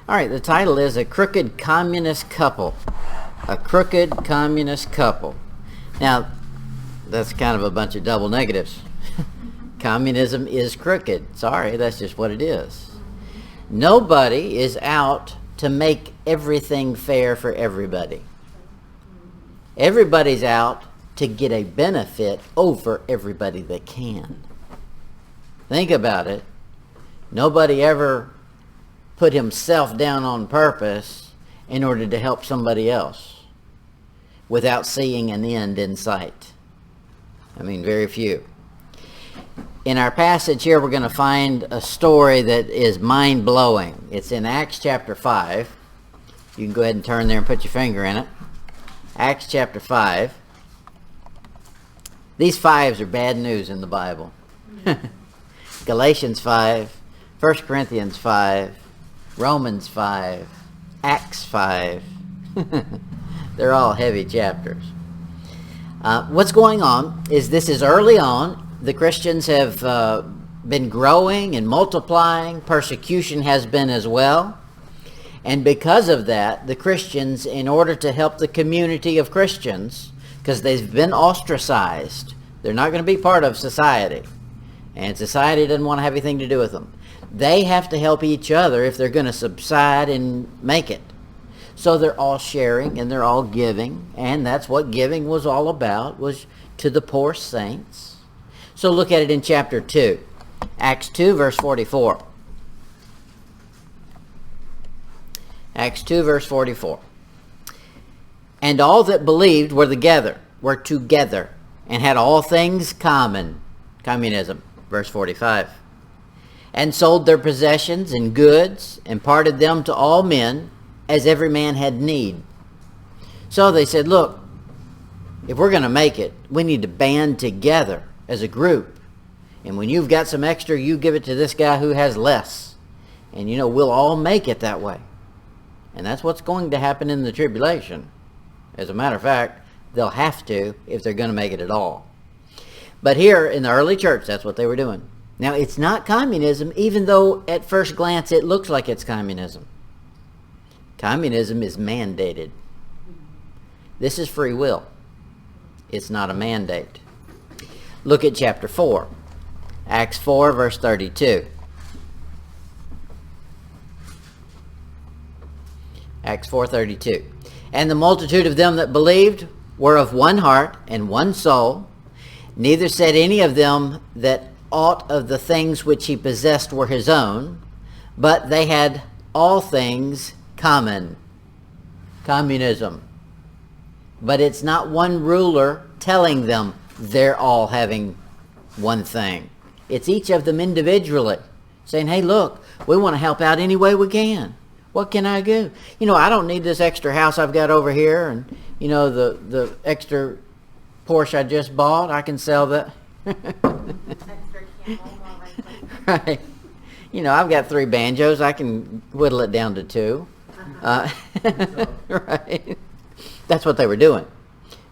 All right, the title is A Crooked Communist Couple. A Crooked Communist Couple. Now, that's kind of a bunch of double negatives. Communism is crooked. Sorry, that's just what it is. Nobody is out to make everything fair for everybody. Everybody's out to get a benefit over everybody that can. Think about it. Nobody ever put himself down on purpose in order to help somebody else without seeing an end in sight. I mean, very few. In our passage here, we're going to find a story that is mind-blowing. It's in Acts chapter 5. You can go ahead and turn there and put your finger in it. Acts chapter 5. These fives are bad news in the Bible. Galatians 5, 1 Corinthians 5, Romans 5, Acts 5. They're all heavy chapters. What's going on is this is early on. The Christians have been growing and multiplying. Persecution has been as well. And because of that, the Christians, in order to help the community of Christians, because they've been ostracized, they're not going to be part of society. And society doesn't want to have anything to do with them. They have to help each other if they're going to subside and make it. So they're all sharing and they're all giving. And that's what giving was all about, was to the poor saints. So look at it in chapter 2. Acts 2, verse 44. Acts 2, verse 44. And all that believed were together, and had all things common. Communism, verse 45. And sold their possessions and goods, and parted them to all men, as every man had need. So they said, look, if we're going to make it, we need to band together as a group. And when you've got some extra, you give it to this guy who has less. And we'll all make it that way. And that's what's going to happen in the tribulation. As a matter of fact, they'll have to if they're going to make it at all. But here in the early church, that's what they were doing. Now, it's not communism, even though at first glance it looks like it's communism. Communism is mandated. This is free will. It's not a mandate. Look at chapter 4. Acts 4, verse 32. Acts 4:32. And the multitude of them that believed were of one heart and one soul. Neither said any of them that aught of the things which he possessed were his own, but they had all things common. Communism. But it's not one ruler telling them they're all having one thing. It's each of them individually saying, hey, look, we want to help out any way we can. What can I do? I don't need this extra house I've got over here, and, the extra Porsche I just bought, I can sell that. Extra camel. Right. I've got 3 banjos. I can whittle it down to 2. Right. That's what they were doing.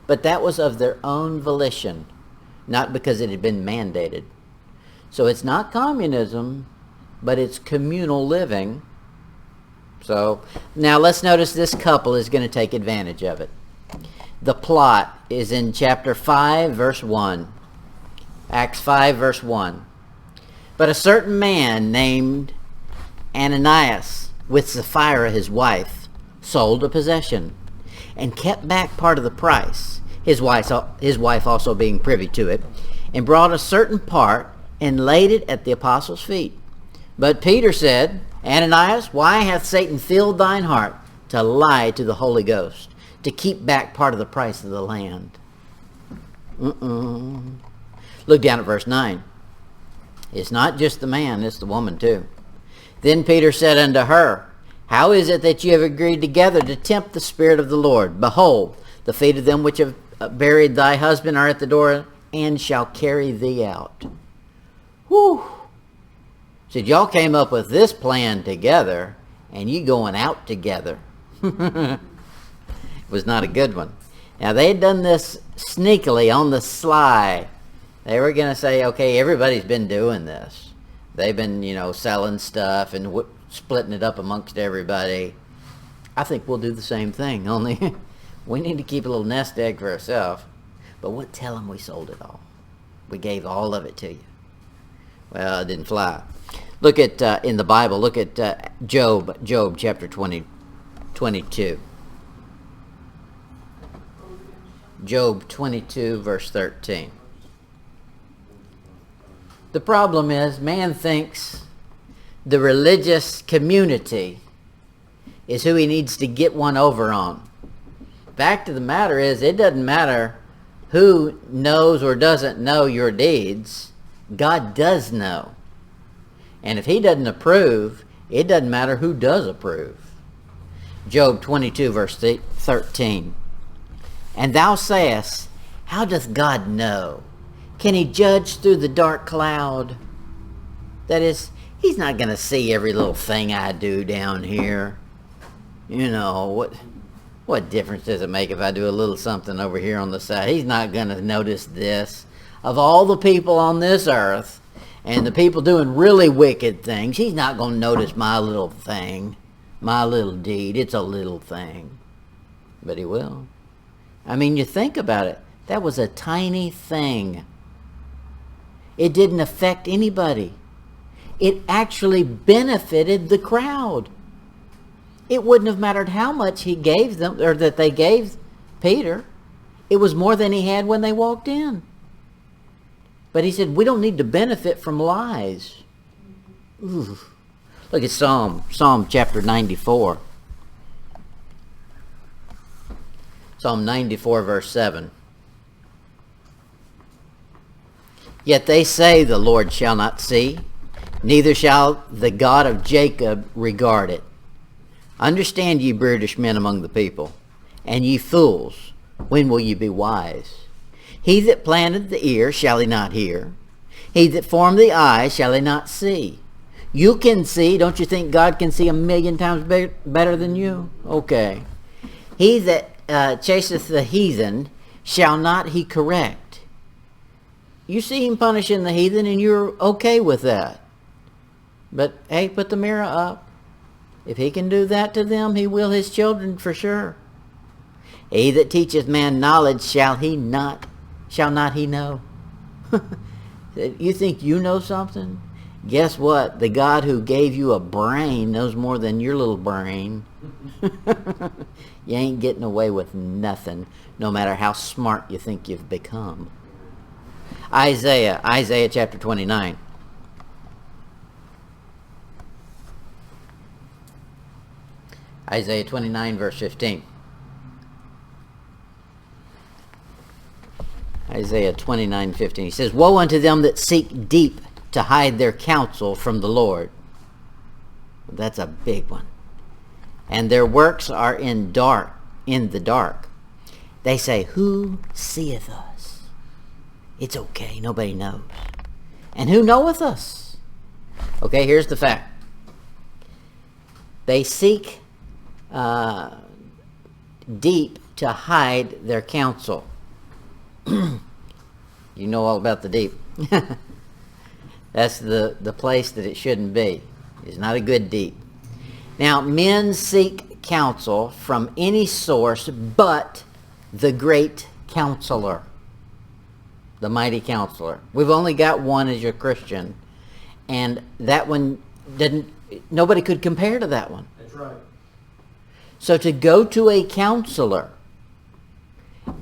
But that was of their own volition, not because it had been mandated. So it's not communism, but it's communal living. So now let's notice this couple is going to take advantage of it. The plot is in chapter 5, verse 1. Acts 5, verse 1. But a certain man named Ananias, with Sapphira his wife, sold a possession, and kept back part of the price, his wife also being privy to it, and brought a certain part, and laid it at the apostles' feet. But Peter said, Ananias, why hath Satan filled thine heart to lie to the Holy Ghost, to keep back part of the price of the land? Look down at verse 9. It's not just the man, it's the woman too. Then Peter said unto her, how is it that you have agreed together to tempt the Spirit of the Lord? Behold, the feet of them which have buried thy husband are at the door, and shall carry thee out. Whew. Said, y'all came up with this plan together, and you going out together. It was not a good one. Now, they had done this sneakily on the sly. They were going to say, okay, everybody's been doing this. They've been, selling stuff and splitting it up amongst everybody. I think we'll do the same thing, only we need to keep a little nest egg for ourselves. But we'll tell them we sold it all. We gave all of it to you. Well, it didn't fly. Look at, in the Bible, look at Job chapter 22. Job 22, verse 13. The problem is, man thinks the religious community is who he needs to get one over on. Fact of the matter is, it doesn't matter who knows or doesn't know your deeds. God does know. And if he doesn't approve, it doesn't matter who does approve. Job 22, verse 13. And thou sayest, how doth God know? Can he judge through the dark cloud? That is, he's not going to see every little thing I do down here. You know, what difference does it make if I do a little something over here on the side? He's not going to notice this. Of all the people on this earth, and the people doing really wicked things, he's not going to notice my little thing, my little deed. It's a little thing. But he will. I mean, you think about it. That was a tiny thing. It didn't affect anybody. It actually benefited the crowd. It wouldn't have mattered how much he gave them, or that they gave Peter. It was more than he had when they walked in. But he said, we don't need to benefit from lies. Ooh. Look at Psalm chapter 94. Psalm 94, verse 7. Yet they say the Lord shall not see, neither shall the God of Jacob regard it. Understand, ye brutish men among the people, and ye fools, when will ye be wise? He that planted the ear, shall he not hear? He that formed the eye, shall he not see? You can see. Don't you think God can see 1,000,000 times better than you? Okay. He that chaseth the heathen, shall not he correct? You see him punishing the heathen, and you're okay with that. But, hey, put the mirror up. If he can do that to them, he will his children for sure. He that teacheth man knowledge, shall not he know? You think you know something? Guess what? The God who gave you a brain knows more than your little brain. You ain't getting away with nothing, no matter how smart you think you've become. Isaiah chapter 29. Isaiah 29, verse 15. Isaiah 29:15. He says, woe unto them that seek deep to hide their counsel from the Lord. That's a big one. And their works are in the dark. They say, who seeth us? It's okay, nobody knows. And who knoweth us? Okay, here's the fact. They seek deep to hide their counsel. You know all about the deep. That's the place that it shouldn't be. It's not a good deep. Now, men seek counsel from any source but the great counselor, the mighty counselor. We've only got one as your Christian, and that one nobody could compare to that one. That's right. So to go to a counselor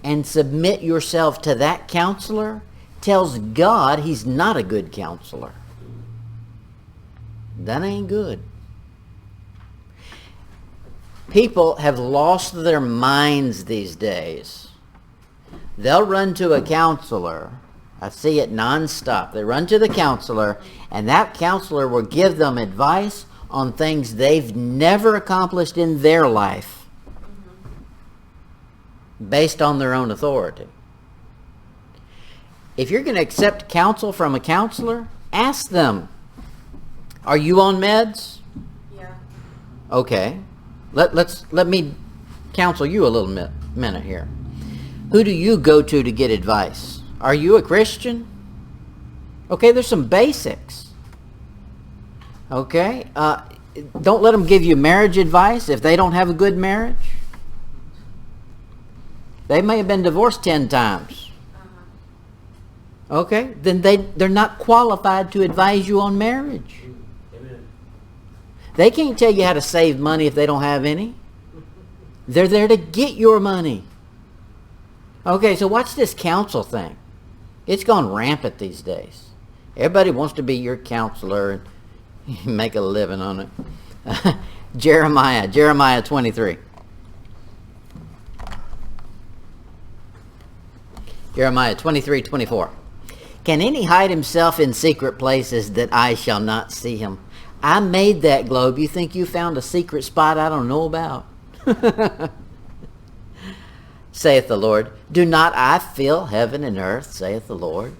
and submit yourself to that counselor tells God he's not a good counselor. That ain't good. People have lost their minds these days. They'll run to a counselor. I see it nonstop. They run to the counselor, and that counselor will give them advice on things they've never accomplished in their life, based on their own authority. If you're going to accept counsel from a counselor, ask them, are you on meds? Yeah. Okay. Let me counsel you a little minute here. Who do you go to get advice? Are you a Christian? Okay, there's some basics. Okay? don't let them give you marriage advice if they don't have a good marriage. They may have been divorced 10 times. Okay, then they're not qualified to advise you on marriage. Amen. They can't tell you how to save money if they don't have any. They're there to get your money. Okay, so watch this counsel thing. It's gone rampant these days. Everybody wants to be your counselor and make a living on it. Jeremiah 23. Jeremiah 23:24. Can any hide himself in secret places that I shall not see him? I made that globe. You think you found a secret spot I don't know about? Saith the Lord. Do not I fill heaven and earth, saith the Lord?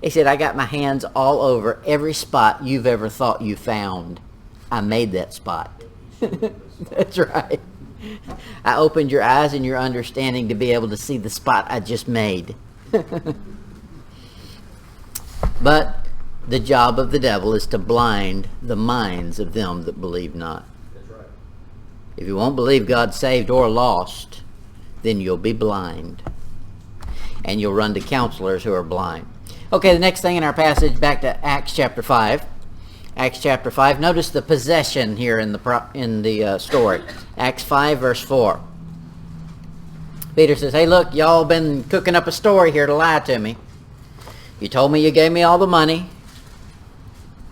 He said, I got my hands all over every spot you've ever thought you found. I made that spot. That's right. I opened your eyes and your understanding to be able to see the spot I just made. But the job of the devil is to blind the minds of them that believe not. That's right. If you won't believe God saved or lost, then you'll be blind. And you'll run to counselors who are blind. Okay, the next thing in our passage, back to Acts chapter 5. Acts chapter 5. Notice the possession here in the story. Acts 5, verse 4. Peter says, hey, look, y'all been cooking up a story here to lie to me. You told me you gave me all the money.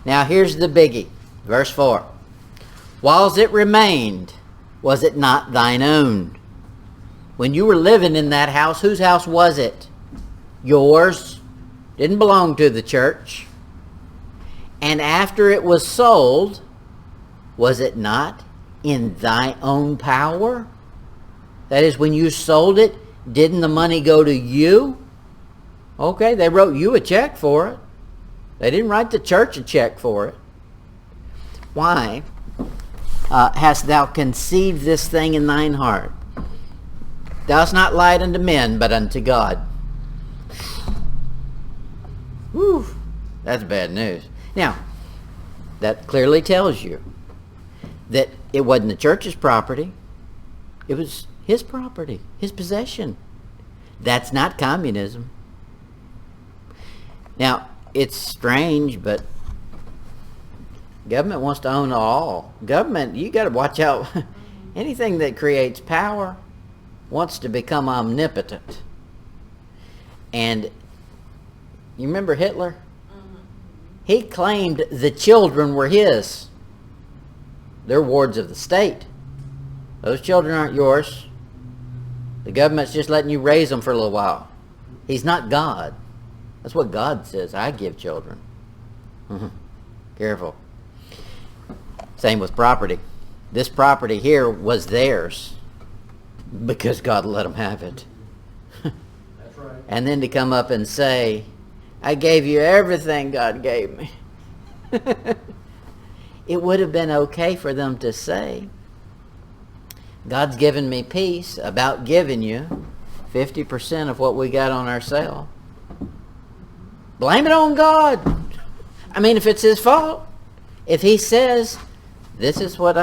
Now here's the biggie. Verse 4. Whiles it remained, was it not thine own? When you were living in that house, whose house was it? Yours. Didn't belong to the church. And after it was sold, was it not in thy own power? That is, when you sold it, didn't the money go to you? Okay, they wrote you a check for it. They didn't write the church a check for it. Why hast thou conceived this thing in thine heart? Thou hast not lied unto men, but unto God. Whew, that's bad news. Now, that clearly tells you that it wasn't the church's property. It was his property, his possession. That's not communism. Now, it's strange, but government wants to own it all. Government, you got to watch out. Anything that creates power wants to become omnipotent. And you remember Hitler? Mm-hmm. He claimed the children were his. They're wards of the state. Those children aren't yours. The government's just letting you raise them for a little while. He's not God. That's what God says. I give children. Careful. Same with property. This property here was theirs because God let them have it. That's right. And then to come up and say, I gave you everything God gave me. It would have been okay for them to say, God's given me peace about giving you 50% of what we got on our sale. Blame it on God. I mean, if it's his fault, if he says, this is what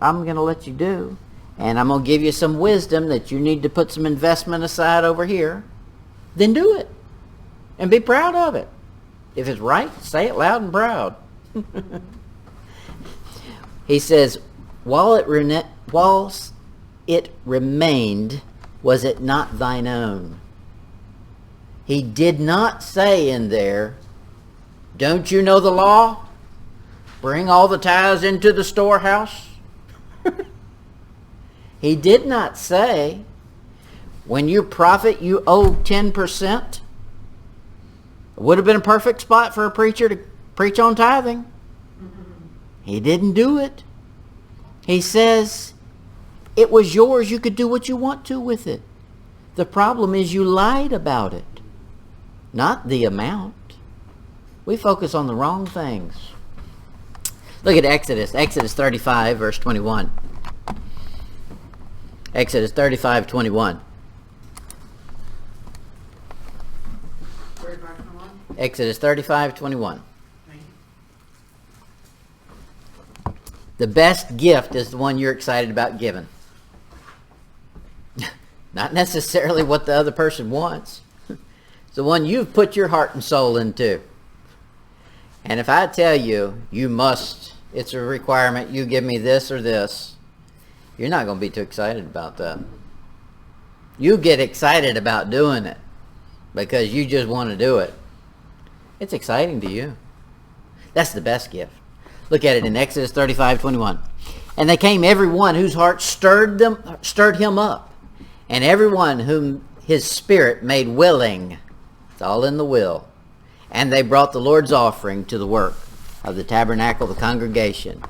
I'm going to let you do, and I'm going to give you some wisdom that you need to put some investment aside over here, then do it. And be proud of it. If it's right, say it loud and proud. He says, whilst it remained, was it not thine own? He did not say in there, don't you know the law? Bring all the tithes into the storehouse. He did not say, when you profit, you owe 10%. It would have been a perfect spot for a preacher to preach on tithing. He didn't do it. He says, it was yours. You could do what you want to with it. The problem is you lied about it, not the amount. We focus on the wrong things. Look at Exodus 35, verse 21. Exodus 35, 21. Exodus 35, 21. The best gift is the one you're excited about giving. Not necessarily what the other person wants. It's the one you've put your heart and soul into. And if I tell you, it's a requirement, you give me this or this, you're not going to be too excited about that. You get excited about doing it because you just want to do it. It's exciting to you. That's the best gift. Look at it in Exodus 35:21. And they came every one whose heart stirred him up, and every one whom his spirit made willing. It's all in the will. And they brought the Lord's offering to the work of the tabernacle, the congregation,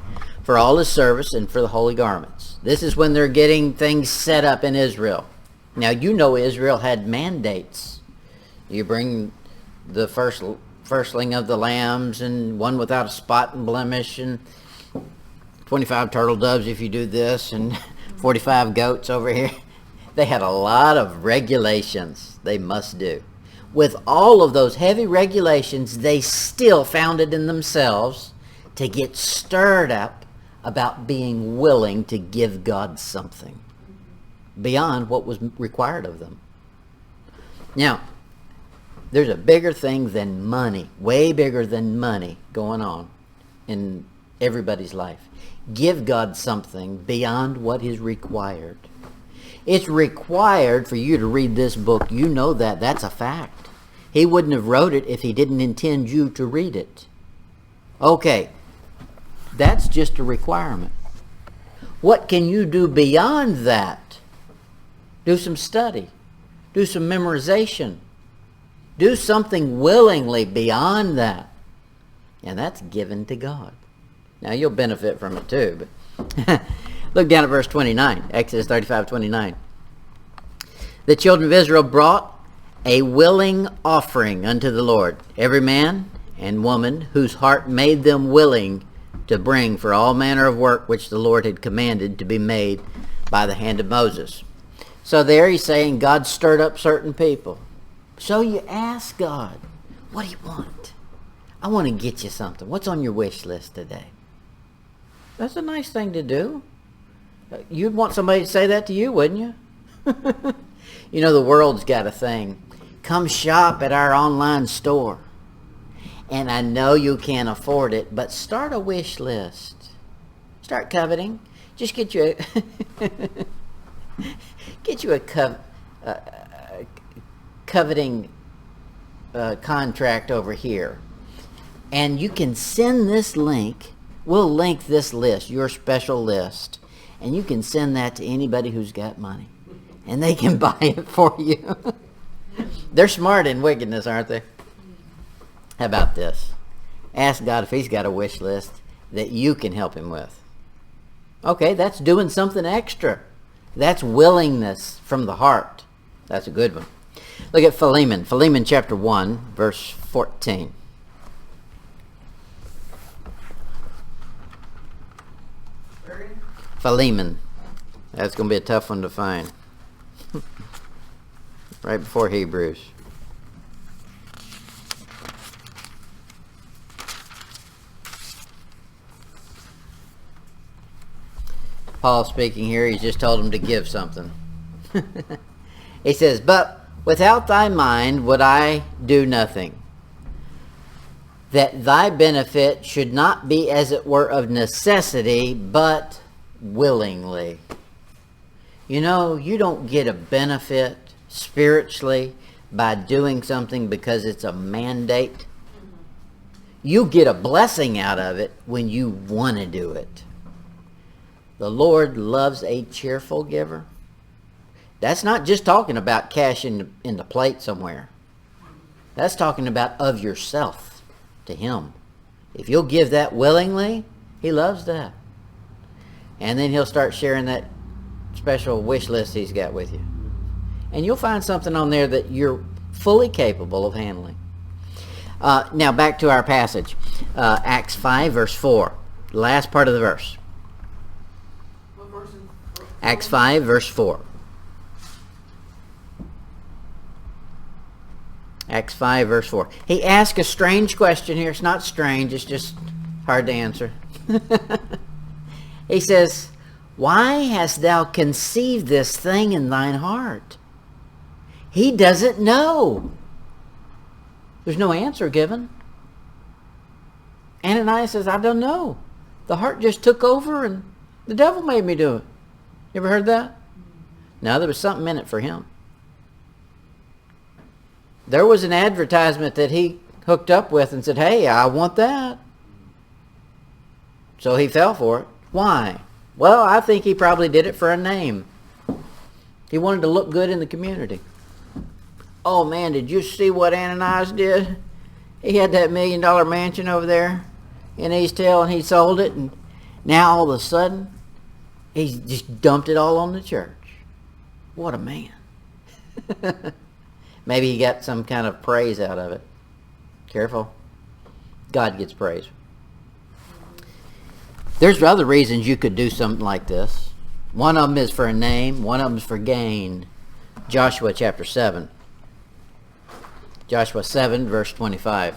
for all his service and for the holy garments. This is when they're getting things set up in Israel. Now, you know Israel had mandates. You bring the firstling of the lambs, and one without a spot and blemish, and 25 turtle doves if you do this, and 45 goats over here. They had a lot of regulations they must do. With all of those heavy regulations, they still found it in themselves to get stirred up about being willing to give God something beyond what was required of them. Now, there's a bigger thing than money, way bigger than money going on in everybody's life. Give God something beyond what is required. It's required for you to read this book. You know that. That's a fact. He wouldn't have wrote it if he didn't intend you to read it. Okay, that's just a requirement. What can you do beyond that? Do some study. Do some memorization. Do something willingly beyond that. And that's given to God. Now, you'll benefit from it too. But look down at verse 29, Exodus 35:29. The children of Israel brought a willing offering unto the Lord, every man and woman whose heart made them willing to bring for all manner of work which the Lord had commanded to be made by the hand of Moses. So there he's saying God stirred up certain people. So you ask God, what do you want? I want to get you something. What's on your wish list today? That's a nice thing to do. You'd want somebody to say that to you, wouldn't you? You know, the world's got a thing. Come shop at our online store. And I know you can't afford it, but start a wish list. Start coveting. Just get you a coveting contract over here. And you can send this link. We'll link this list, your special list. And you can send that to anybody who's got money. And they can buy it for you. They're smart in wickedness, aren't they? How about this? Ask God if he's got a wish list that you can help him with. Okay, that's doing something extra. That's willingness from the heart. That's a good one. Look at Philemon. Philemon chapter 1, verse 14. Philemon. That's going to be a tough one to find. Right before Hebrews. Paul speaking here, he's just told him to give something. He says, but without thy mind would I do nothing, that thy benefit should not be as it were of necessity, but willingly. You know, you don't get a benefit spiritually by doing something because it's a mandate. You get a blessing out of it when you want to do it. The Lord loves a cheerful giver. That's not just talking about cash in the plate somewhere. That's talking about of yourself to him. If you'll give that willingly, he loves that. And then he'll start sharing that special wish list he's got with you. And you'll find something on there that you're fully capable of handling. Now back to our passage. Acts 5, verse 4. The last part of the verse. What verse? Acts 5, verse 4. Acts 5, verse 4. He asked a strange question here. It's not strange. It's just hard to answer. He says, why hast thou conceived this thing in thine heart? He doesn't know. There's no answer given. Ananias says, I don't know. The heart just took over and the devil made me do it. You ever heard that? No, there was something in it for him. There was an advertisement that he hooked up with and said, hey, I want that. So he fell for it. Why? Well, I think he probably did it for a name. He wanted to look good in the community. Oh man, did you see what Ananias did? He had that $1 million mansion over there in East Hill and he sold it, and now all of a sudden he's just dumped it all on the church. What a man. Maybe he got some kind of praise out of it. Careful. God gets praise. There's other reasons you could do something like this. One of them is for a name. One of them is for gain. Joshua chapter 7. Joshua 7 verse 25.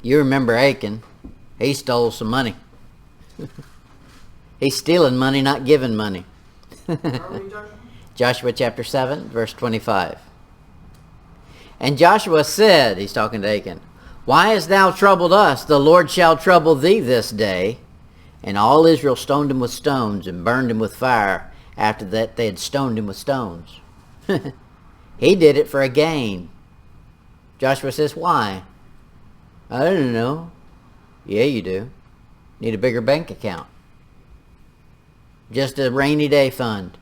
You remember Achan. He stole some money. He's stealing money, not giving money. Joshua chapter 7 verse 25. And Joshua said, he's talking to Achan, why hast thou troubled us? The Lord shall trouble thee this day. And all Israel stoned him with stones and burned him with fire. After that they had stoned him with stones. He did it for a gain. Joshua says, why? I don't know. Yeah, you do. Need a bigger bank account. Just a rainy day fund.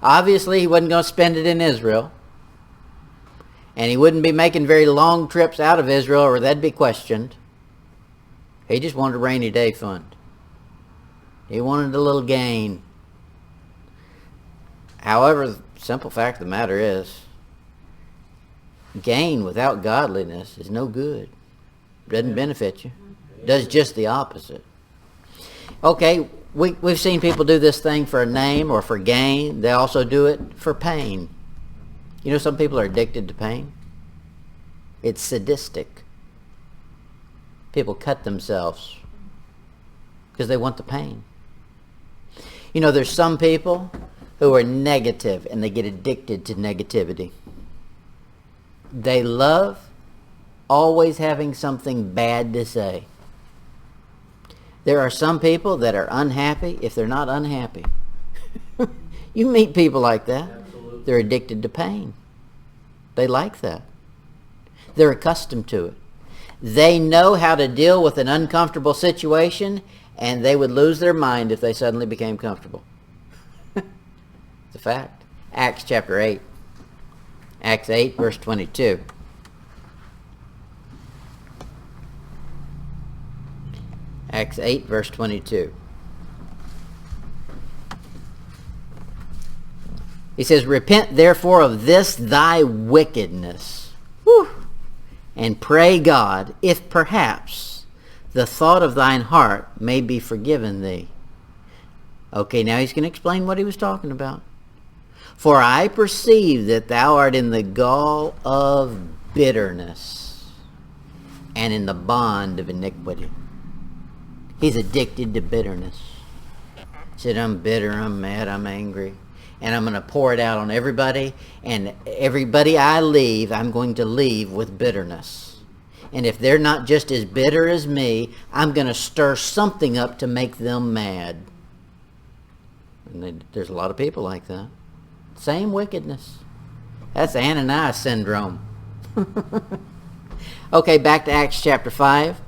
Obviously, he wasn't going to spend it in Israel. And he wouldn't be making very long trips out of Israel or that'd be questioned. He just wanted a rainy day fund. He wanted a little gain. However, the simple fact of the matter is, gain without godliness is no good. Doesn't benefit you. Does just the opposite. Okay, we've seen people do this thing for a name or for gain. They also do it for pain. You know, some people are addicted to pain. It's sadistic. People cut themselves because they want the pain. You know, there's some people who are negative and they get addicted to negativity. They love always having something bad to say. There are some people that are unhappy if they're not unhappy. You meet people like that. Absolutely. They're addicted to pain. They like that. They're accustomed to it. They know how to deal with an uncomfortable situation, and they would lose their mind if they suddenly became comfortable. It's a fact. Acts chapter 8. Acts 8 verse 22. Acts 8 verse 22. He says, repent therefore of this thy wickedness, and pray God, if perhaps the thought of thine heart may be forgiven thee. Okay, now he's going to explain what he was talking about. For I perceive that thou art in the gall of bitterness and in the bond of iniquity. He's addicted to bitterness. He said, I'm bitter, I'm mad, I'm angry. And I'm going to pour it out on everybody. And everybody I leave, I'm going to leave with bitterness. And if they're not just as bitter as me, I'm going to stir something up to make them mad. And there's a lot of people like that. Same wickedness. That's Ananias syndrome. Okay, back to Acts chapter 5.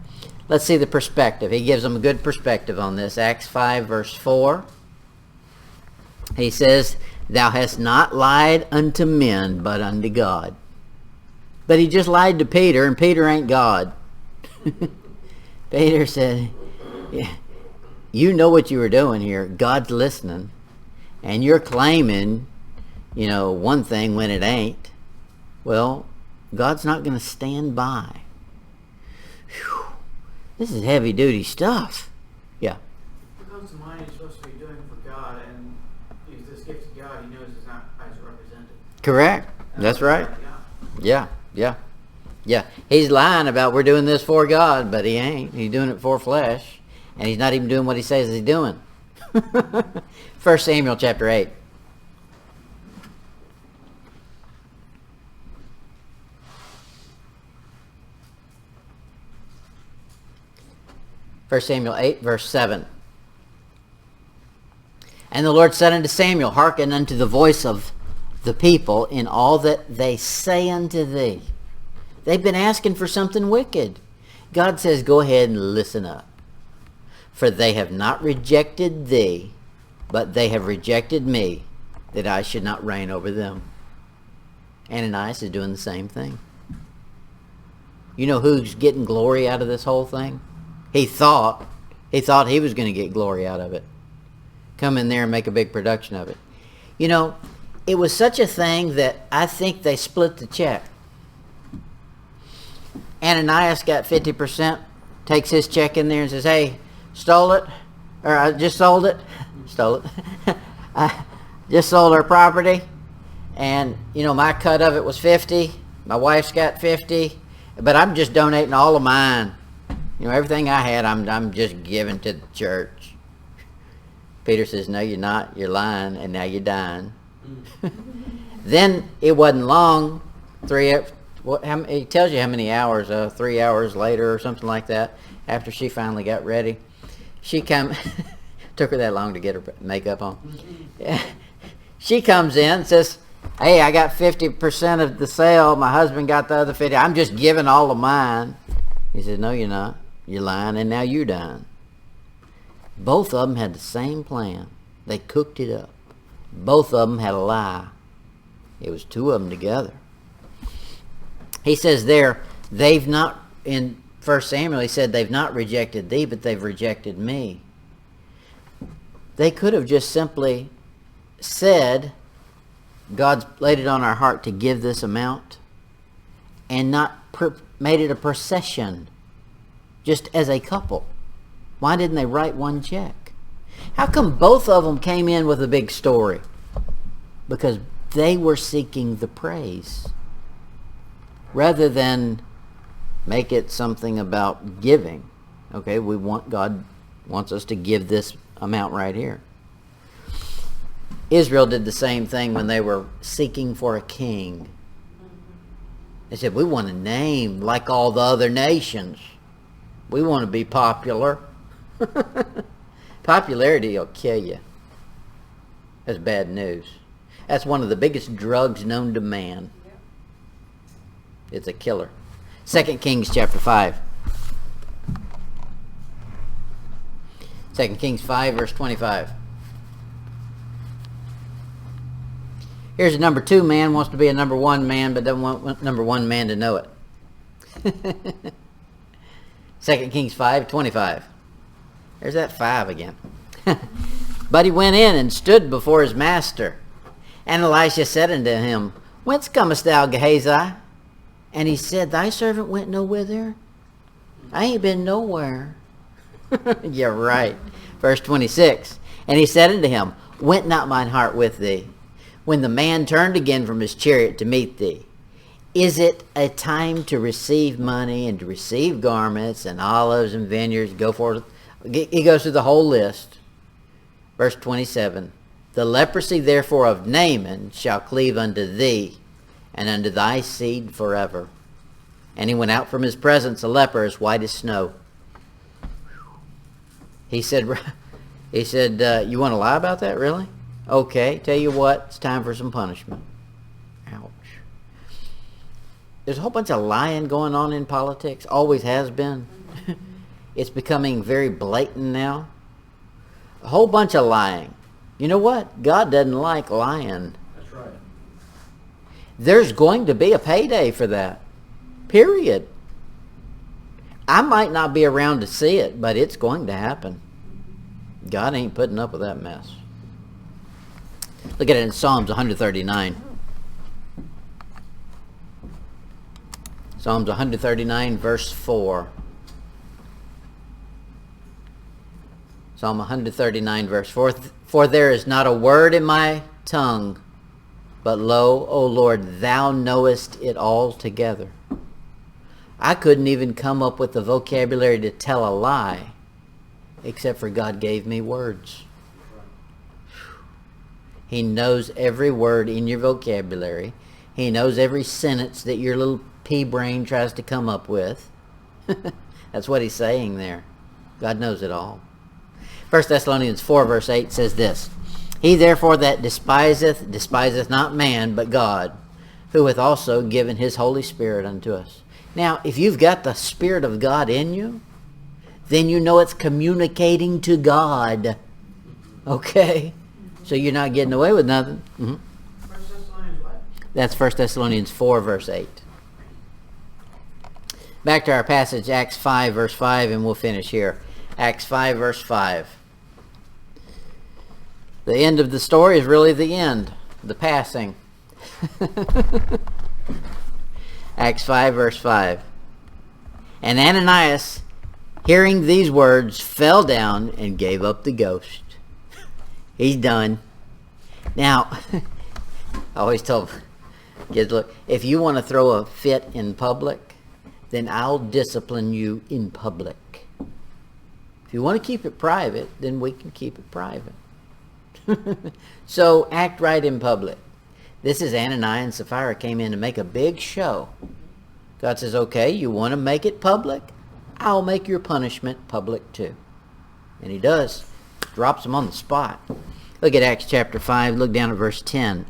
Let's see the perspective. He gives them a good perspective on this. Acts 5 verse 4. He says, thou hast not lied unto men, but unto God. But he just lied to Peter, and Peter ain't God. Peter said, yeah, you know what you were doing here. God's listening. And you're claiming, you know, one thing when it ain't. Well, God's not going to stand by. Whew. This is heavy-duty stuff. Yeah. What comes to mind he's supposed to be doing for God, and he's this gift to God, he knows it's not as represented. Correct. That's right. Yeah. Yeah. Yeah, he's lying about we're doing this for God, but he ain't. He's doing it for flesh. And he's not even doing what he says he's doing. 1 Samuel chapter 8. First Samuel 8, verse 7. And the Lord said unto Samuel, hearken unto the voice of the people in all that they say unto thee. They've been asking for something wicked. God says, go ahead and listen up. For they have not rejected thee, but they have rejected me, that I should not reign over them. Ananias is doing the same thing. You know who's getting glory out of this whole thing? He thought he was going to get glory out of it. Come in there and make a big production of it. You know, it was such a thing that I think they split the check. Ananias got 50%, takes his check in there and says, hey, stole it, or I just sold it. Stole it. I just sold her property, and, you know, my cut of it was 50. My wife's got 50, but I'm just donating all of mine. You know, everything I had, I'm just giving to the church. Peter says, no, you're not. You're lying, and now you're dying. Then it wasn't long. He tells you how many hours, 3 hours later or something like that, after she finally got ready. She took her that long to get her makeup on. She comes in and says, hey, I got 50% of the sale. My husband got the other 50. I'm just giving all of mine. He says, no, you're not. You're lying, and now you're dying. Both of them had the same plan. They cooked it up. Both of them had a lie. It was two of them together. He says there, they've not, in 1 Samuel, he said, they've not rejected thee, but they've rejected me. They could have just simply said, God's laid it on our heart to give this amount, and not made it a procession, just as a couple. Why didn't they write one check? How come both of them came in with a big story? Because they were seeking the praise, rather than make it something about giving. Okay, God wants us to give this amount right here. Israel did the same thing when they were seeking for a king. They said, we want a name like all the other nations. We want to be popular. Popularity will kill you. That's bad news. That's one of the biggest drugs known to man. It's a killer. 2 Kings chapter 5. 2 Kings 5 verse 25. Here's a number 2 man, wants to be a number 1 man, but doesn't want number 1 man to know it. 2 Kings 5:25. There's that 5 again. But he went in and stood before his master. And Elisha said unto him, whence comest thou, Gehazi? And he said, thy servant went nowhither. I ain't been nowhere. You're right. Verse 26. And he said unto him, went not mine heart with thee, when the man turned again from his chariot to meet thee? Is it a time to receive money and to receive garments and olives and vineyards? Go forth. He goes through the whole list. Verse 27. The leprosy therefore of Naaman shall cleave unto thee, and unto thy seed forever. And he went out from his presence a leper as white as snow. He said, you want to lie about that, really? Okay, tell you what, it's time for some punishment. Ouch. There's a whole bunch of lying going on in politics. Always has been. It's becoming very blatant now. A whole bunch of lying. You know what? God doesn't like lying. That's right. There's going to be a payday for that. Period. I might not be around to see it, but it's going to happen. God ain't putting up with that mess. Look at it in Psalms 139. Psalms 139, verse 4. Psalm 139, verse 4. For there is not a word in my tongue, but lo, O Lord, thou knowest it altogether. I couldn't even come up with the vocabulary to tell a lie, except for God gave me words. He knows every word in your vocabulary. He knows every sentence that your little pea brain tries to come up with. That's what he's saying there. God knows it all. 1 Thessalonians 4 verse 8 says this, He therefore that despiseth not man, but God, who hath also given his Holy Spirit unto us. Now, if you've got the Spirit of God in you, then you know it's communicating to God. Okay? So you're not getting away with nothing. Mm-hmm. 1 Thessalonians what? That's 1 Thessalonians 4 verse 8. Back to our passage, Acts 5 verse 5, and we'll finish here. Acts 5 verse 5. The end of the story is really the end, the passing. Acts 5 verse 5. And Ananias, hearing these words, fell down and gave up the ghost. He's done. Now, I always tell kids, look, if you want to throw a fit in public, then I'll discipline you in public. If you want to keep it private, then we can keep it private. So act right in public. This is Ananias and Sapphira came in to make a big show. God says, okay, you want to make it public? I'll make your punishment public too. And he does. Drops them on the spot. Look at Acts chapter 5. Look down at verse 10.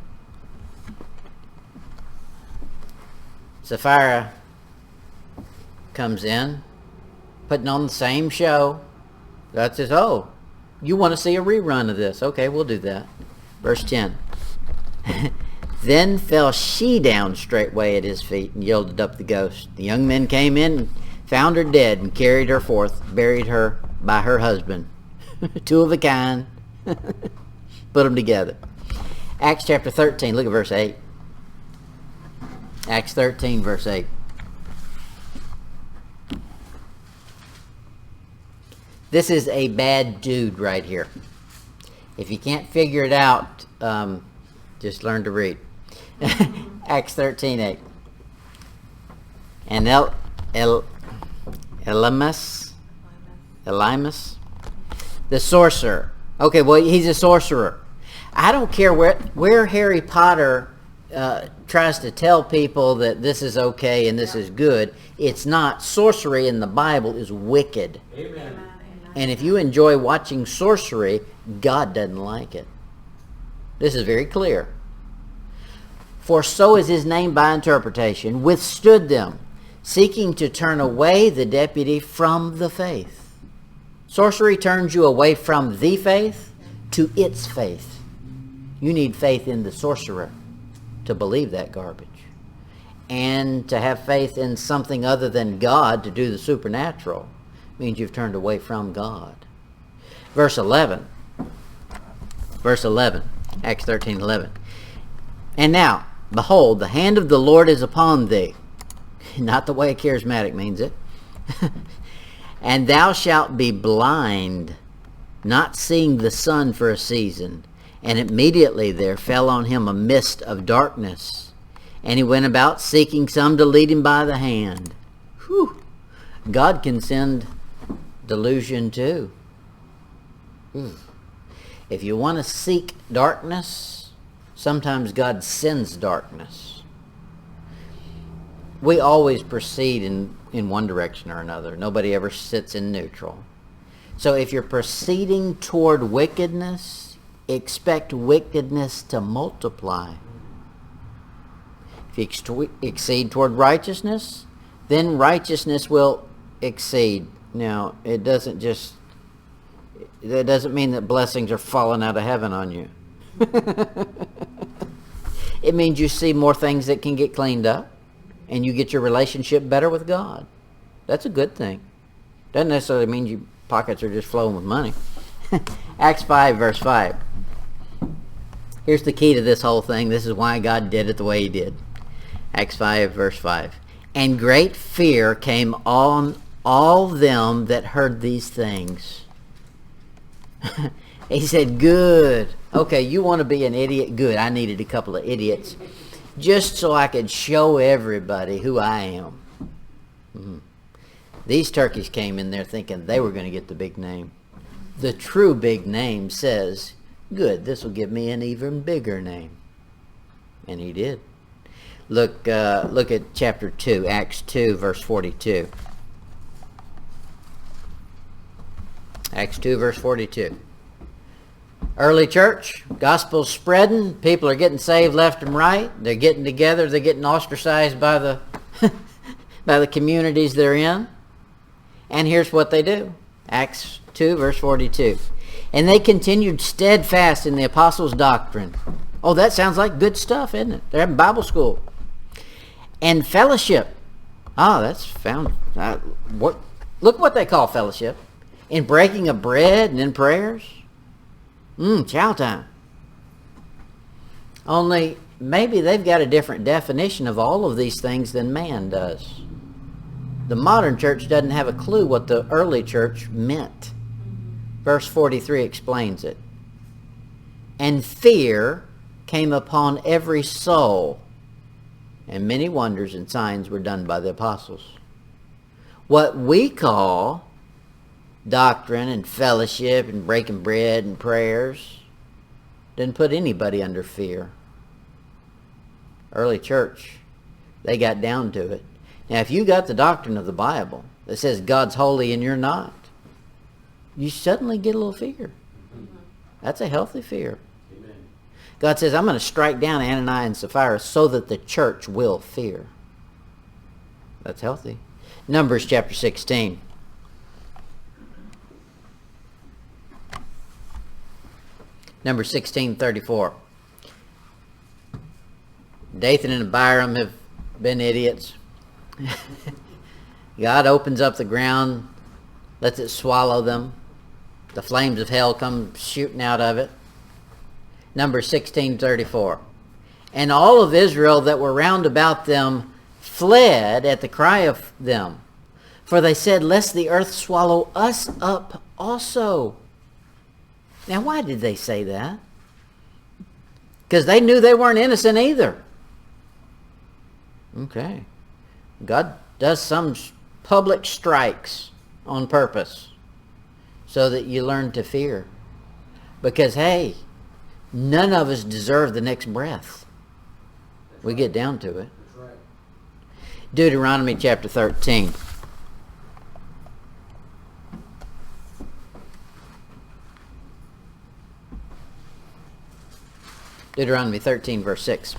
Sapphira comes in, putting on the same show. God says, oh, you want to see a rerun of this? Okay, we'll do that. Verse 10. Then fell she down straightway at his feet and yielded up the ghost. The young men came in and found her dead and carried her forth, buried her by her husband. Two of a kind. Put them together. Acts chapter 13, look at verse 8. Acts 13, verse 8. This is a bad dude right here. If you can't figure it out, just learn to read. Acts 13, 8. And Elymas, the sorcerer. Okay, well, he's a sorcerer. I don't care where Harry Potter tries to tell people that this is okay and this is good. It's not. Sorcery in the Bible is wicked. Amen. And if you enjoy watching sorcery, God doesn't like it. This is very clear. For so is his name by interpretation, withstood them, seeking to turn away the deputy from the faith. Sorcery turns you away from the faith to its faith. You need faith in the sorcerer to believe that garbage. And to have faith in something other than God to do the supernatural means you've turned away from God. Verse 11. Acts 13:11. And now, behold, the hand of the Lord is upon thee. Not the way a charismatic means it. And thou shalt be blind, not seeing the sun for a season. And immediately there fell on him a mist of darkness. And he went about seeking some to lead him by the hand. Whew. God can send delusion too. If you want to seek darkness, sometimes God sends darkness. We always proceed in one direction or another. Nobody ever sits in neutral. So if you're proceeding toward wickedness, expect wickedness to multiply. If you exceed toward righteousness, then righteousness will exceed. Now, that doesn't mean that blessings are falling out of heaven on you. It means you see more things that can get cleaned up, and you get your relationship better with God. That's a good thing. Doesn't necessarily mean your pockets are just flowing with money. Acts 5, verse 5. Here's the key to this whole thing. This is why God did it the way he did. Acts 5, verse 5. And great fear came on all them that heard these things. He said, good. Okay, you want to be an idiot? Good. I needed a couple of idiots just so I could show everybody who I am. These turkeys came in there thinking they were going to get the big name. The true big name says, good, this will give me an even bigger name. And he did. Look at chapter 2, Acts 2, verse 42. Acts 2, verse 42. Early church, gospel's spreading, people are getting saved left and right, they're getting together, they're getting ostracized by the by the communities they're in. And here's what they do. Acts 2, verse 42. And they continued steadfast in the apostles' doctrine. Oh, that sounds like good stuff, isn't it? They're having Bible school. And fellowship. That's found. Look what they call fellowship. In breaking of bread and in prayers. Chow time. Only maybe they've got a different definition of all of these things than man does. The modern church doesn't have a clue what the early church meant. Verse 43 explains it. And fear came upon every soul, and many wonders and signs were done by the apostles. What we call doctrine and fellowship and breaking bread and prayers didn't put anybody under fear. Early church, they got down to it. Now, if you got the doctrine of the Bible that says God's holy and you're not, you suddenly get a little fear. That's a healthy fear. Amen. God says, I'm going to strike down Ananias and Sapphira so that the church will fear. That's healthy. Numbers chapter 16. Numbers 16:34. Dathan and Abiram have been idiots. God opens up the ground, lets it swallow them. The flames of hell come shooting out of it. Numbers 16:34. And all of Israel that were round about them fled at the cry of them. For they said, lest the earth swallow us up also. Now, why did they say that? Because they knew they weren't innocent either. Okay. God does some public strikes on purpose so that you learn to fear. Because, hey, none of us deserve the next breath. We get down to it. Deuteronomy chapter 13. Deuteronomy 13, verse 6.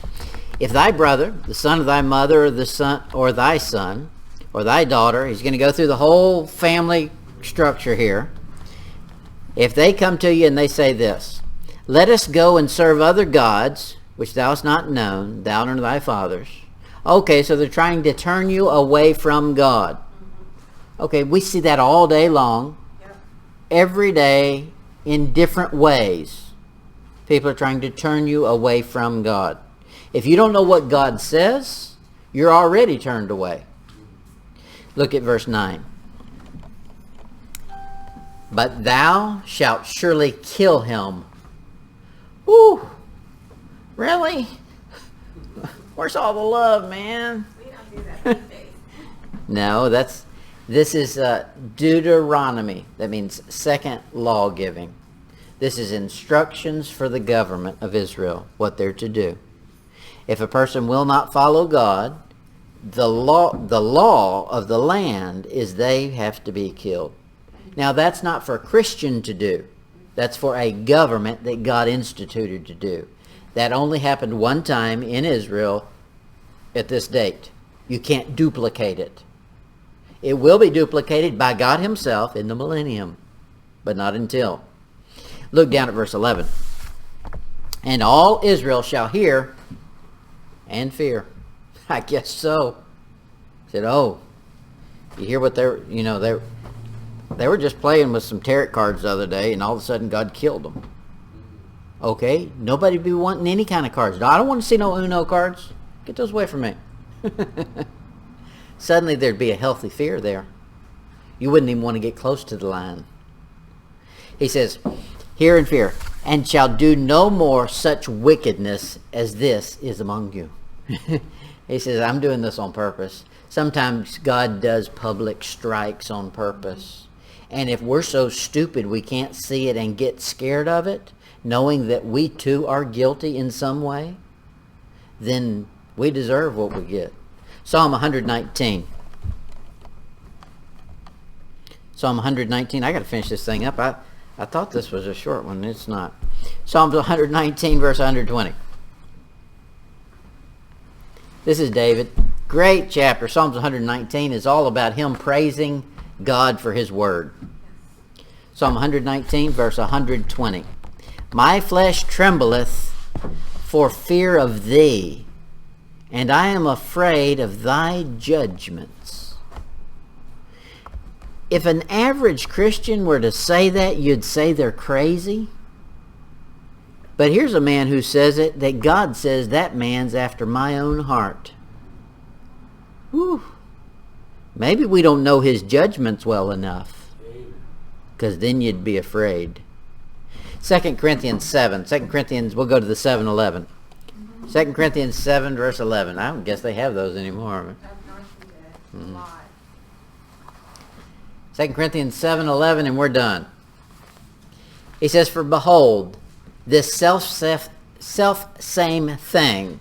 If thy brother, the son of thy mother, or thy son, or thy daughter, he's going to go through the whole family structure here. If they come to you and they say this, let us go and serve other gods, which thou hast not known, thou nor thy fathers. Okay, so they're trying to turn you away from God. Okay, we see that all day long, every day, in different ways. People are trying to turn you away from God. If you don't know what God says, you're already turned away. Look at verse 9. But thou shalt surely kill him. Woo! Really? Where's all the love, man? We don't do that these days. No, this is Deuteronomy. That means second law giving. This is instructions for the government of Israel, what they're to do. If a person will not follow God, the law of the land is they have to be killed. Now, that's not for a Christian to do. That's for a government that God instituted to do. That only happened one time in Israel at this date. You can't duplicate it. It will be duplicated by God himself in the millennium, but not until. Look down at verse 11. And all Israel shall hear and fear. I guess so. Said, oh, you hear what they were just playing with some tarot cards the other day, and all of a sudden God killed them. Okay, nobody be wanting any kind of cards. No, I don't want to see no Uno cards. Get those away from me. Suddenly there'd be a healthy fear there. You wouldn't even want to get close to the line. He says, hear and fear, and shall do no more such wickedness as this is among you. He says, I'm doing this on purpose Sometimes God does public strikes on purpose. And if we're so stupid we can't see it and get scared of it, knowing that we too are guilty in some way, then we deserve what we get. Psalm 119. Psalm 119. I got to finish this thing up. I thought this was a short one. It's not. Psalm 119, verse 120. This is David. Great chapter. Psalms 119 is all about him praising God for his word. Psalm 119, verse 120. My flesh trembleth for fear of thee, and I am afraid of thy judgments. If an average Christian were to say that, you'd say they're crazy. But here's a man who says it, that God says that man's after my own heart. Whew. Maybe we don't know his judgments well enough, because then you'd be afraid. 2 Corinthians 7. 2 Corinthians, we'll go to the 7:11. 2 Corinthians 7, verse 11. I don't guess they have those anymore. I've not 2 Corinthians 7:11, and we're done. He says, for behold, this self-same thing,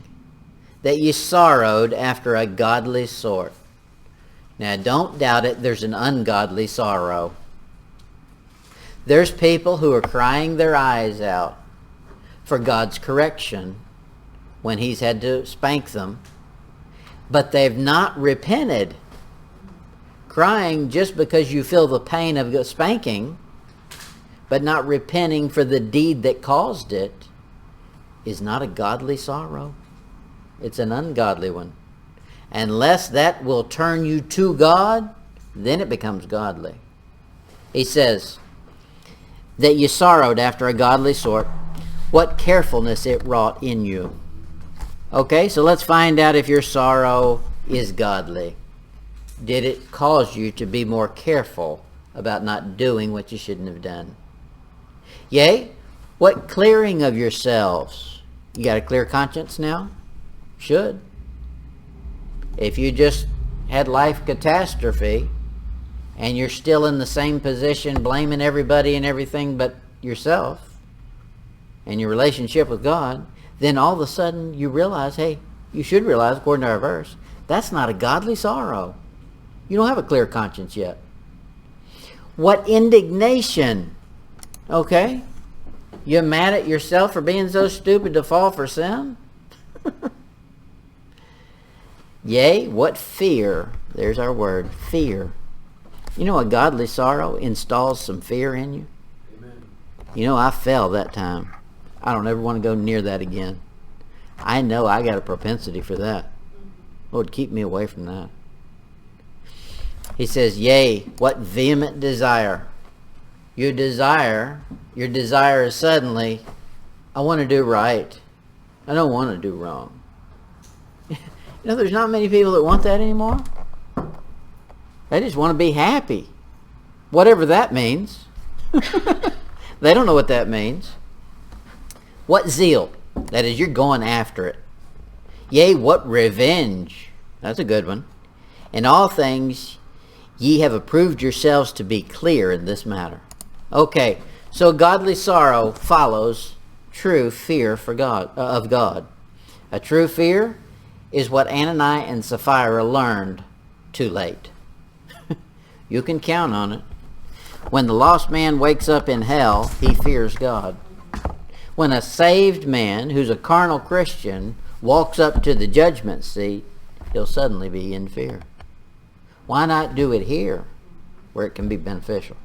that ye sorrowed after a godly sort. Now, don't doubt it, there's an ungodly sorrow. There's people who are crying their eyes out for God's correction when he's had to spank them, but they've not repented. Crying just because you feel the pain of spanking, but not repenting for the deed that caused it, is not a godly sorrow. It's an ungodly one. Unless that will turn you to God, then it becomes godly. He says, that you sorrowed after a godly sort, what carefulness it wrought in you. Okay, so let's find out if your sorrow is godly. Did it cause you to be more careful about not doing what you shouldn't have done? Yea, what clearing of yourselves? You got a clear conscience now? Should. If you just had life catastrophe and you're still in the same position, blaming everybody and everything but yourself and your relationship with God, then all of a sudden you realize, hey, you should realize, according to our verse, that's not a godly sorrow. You don't have a clear conscience yet. What indignation? Okay? You're mad at yourself for being so stupid to fall for sin? Yea, what fear? There's our word, fear. You know, a godly sorrow installs some fear in you. Amen. You know, I fell that time. I don't ever want to go near that again. I know I got a propensity for that. Lord, keep me away from that. He says, yea, what vehement desire. Your desire is suddenly, I want to do right. I don't want to do wrong. You know, there's not many people that want that anymore. They just want to be happy. Whatever that means. They don't know what that means. What zeal? That is, you're going after it. Yea, what revenge? That's a good one. In all things, ye have approved yourselves to be clear in this matter. Okay, so godly sorrow follows true fear for God, of God. A true fear is what Ananias and Sapphira learned too late. You can count on it. When the lost man wakes up in hell, he fears God. When a saved man who's a carnal Christian walks up to the judgment seat, he'll suddenly be in fear. Why not do it here where it can be beneficial?